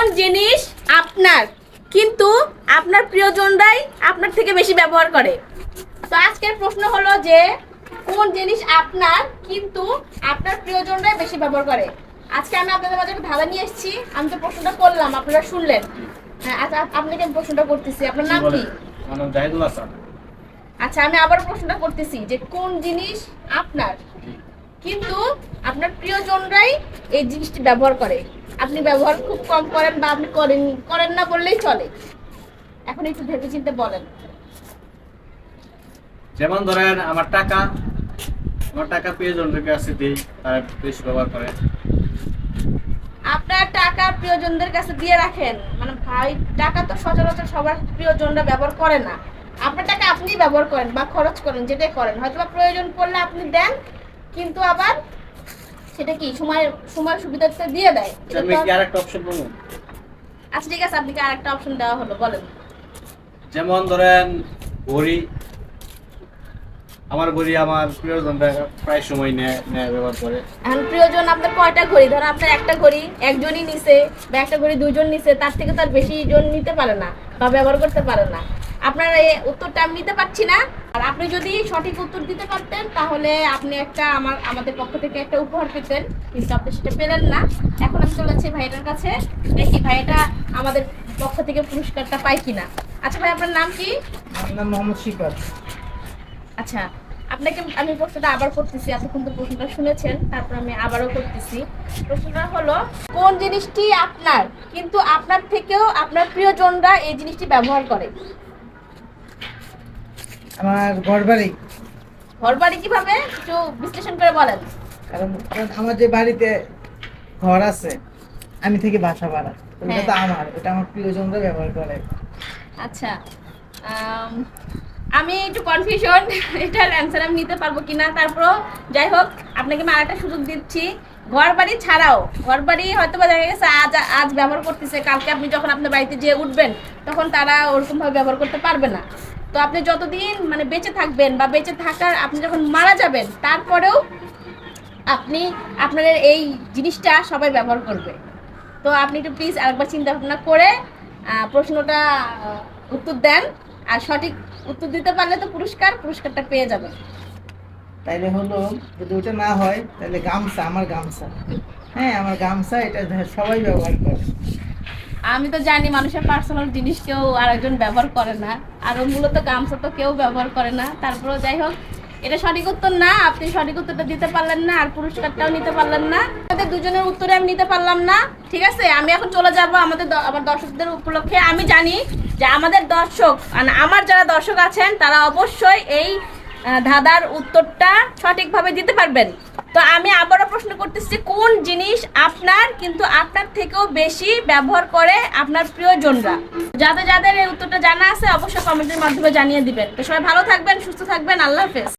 কোন জিনিস আপনার কিন্তু আপনার প্রিয়জনরাই আপনার থেকে বেশি ব্যবহার করে? তো আজকের প্রশ্ন হলো যে কোন জিনিস আপনার কিন্তু আপনার প্রিয়জনরাই বেশি ব্যবহার করে। আজকে আমি আপনাদের মাঝে একটা ধাঁধা নিয়ে এসেছি। আমি তো প্রশ্নটা করলাম, আপনারা শুনলেন। হ্যাঁ, আচ্ছা আপনাকে আমি প্রশ্নটা করতেছি, আপনার নাম কি? আমার নাম জাহিদুল হাসান। আচ্ছা আমি আবার প্রশ্নটা করতেছি যে কোন জিনিস আপনার কিন্তু আপনার প্রিয়জনরাই এই জিনিসটি ব্যবহার করে। আপনি ব্যবহার খুব কম করেন বা আপনি করেন না বললেই চলে। এখন একটু ভেবে চিন্তে বলেন। যেমন ধরেন আমার টাকা প্রিয়জনদের কাছে দিই, তারা বেশি ব্যবহার করে। আপনার টাকা প্রিয়জনদের কাছে দিয়ে রাখেন, মানে ভাই টাকা তো সচরাচর সবার প্রিয়জনরা ব্যবহার করে না। আপনার টাকা আপনি ব্যবহার করেন বা খরচ করেন, যেটাই করেন হয়তো বা প্রয়োজন পড়লে আপনি দেন, কিন্তু আবার সেটা কি সময় সুবিধাতে দিয়ে দেয়। আমি কি আরেকটা অপশন বলবো? আচ্ছা ঠিক আছে, আপনাকে আরেকটা অপশন দেওয়া হলো, বলেন। যেমন ধরেন ঘড়ি, আমার প্রিয়জনরা প্রায় সময় নেয় ব্যবহার করে। এখন প্রিয়জন আপনার কয়টা ঘড়ি? ধরো আপনার একটা ঘড়ি একজনই নিছে বা একটা ঘড়ি দুজন নিছে, তার থেকে তার বেশি জন নিতে পারে না বা ব্যবহার করতে পারে না। আপনার এই উত্তরটা আমি নিতে পারছি না। আর আপনি যদি সঠিক উত্তর দিতে পারতেন তাহলে আপনি একটা আমাদের পক্ষ থেকে একটা উপহার পেতেন, কিন্তু আপনি সেটা পেলেন না। এখন আমি চলে যাচ্ছি ভাইটার কাছে, দেখি ভাইটা আমাদের পক্ষ থেকে পুরস্কারটা পাই কিনা। আচ্ছা ভাই, আপনার নাম কি? আমার নাম মোহাম্মদ শিকত। আচ্ছা, আপনাকে আমি প্রশ্নটা আবার করতেছি। এতক্ষণ তো প্রশ্নটা শুনেছেন, তারপর আমি আবারও করতেছি। প্রশ্নটা হলো কোন জিনিসটি আপনার কিন্তু আপনার থেকেও আপনার প্রিয়জনরা এই জিনিসটি ব্যবহার করে? আমার ঘর বাড়ি। ঘর বাড়ি কিভাবে একটু বিশ্লেষণ করে বলেন। কারণ আমার যে বাড়িতে ঘর আছে, আমি থেকে বাসা ভাড়া, ওটা তো আমার, ওটা আমার প্রিয়জনরা ব্যবহার করে। আচ্ছা, আমি একটু কনফিউশন, এটার অ্যান্সার আমি নিতে পারবো কিনা। তারপরও যাই হোক, আপনাকে আমি আরেকটা সুযোগ দিচ্ছি। ঘর বাড়ি ছাড়াও, ঘর বাড়ি হয়তো বা দেখা গেছে আজ ব্যবহার করতেছে, কালকে আপনি যখন আপনার বাড়িতে যেয়ে উঠবেন তখন তারা ওরকমভাবে ব্যবহার করতে পারবে না। তো আপনি যতদিন মানে বেঁচে থাকবেন বা বেঁচে থাকার আপনি যখন মারা যাবেন, তারপরেও আপনার এই জিনিসটা সবাই ব্যবহার করবে। তো আপনি একটু প্লিজ আরেকবার চিন্তা ভাবনা করে প্রশ্নটা উত্তর দেন। আর সঠিক উত্তর দিতে পারলে তো পুরস্কারটা পেয়ে যাবেন। তাইলে হলো, যদি ওটা না হয় তাহলে গামছা, আমার গামছা। হ্যাঁ, আমার গামছা, এটা সবাই ব্যবহার করে। আমি তো জানি মানুষের পার্সোনাল জিনিস কেউ আরেকজন ব্যবহার করে না, আর মূলত গামছা তো কেউ ব্যবহার করে না। তারপরেও যাই হোক, এটা সঠিক উত্তর না। আপনি সঠিক উত্তরটা দিতে পারলেন না, আর পুরস্কারটাও নিতে পারলেন না। আমাদের দুজনের উত্তরে আমি নিতে পারলাম না। ঠিক আছে, আমি এখন চলে যাব আমার দর্শকদের উপলক্ষে। আমি জানি যে আমাদের দর্শক, মানে আমার যারা দর্শক আছেন তারা অবশ্যই এই ধাঁধার উত্তরটা সঠিকভাবে দিতে পারবেন। তো আমি আবারও প্রশ্ন করতেছি, কোন জিনিস আপনার কিন্তু আপনার থেকেও বেশি ব্যবহার করে আপনার প্রিয়জনরা? যাদের এই উত্তরটা জানা আছে অবশ্যই কমেন্টের মাধ্যমে জানিয়ে দিবেন। তো সবাই ভালো থাকবেন, সুস্থ থাকবেন, আল্লাহ হাফেজ।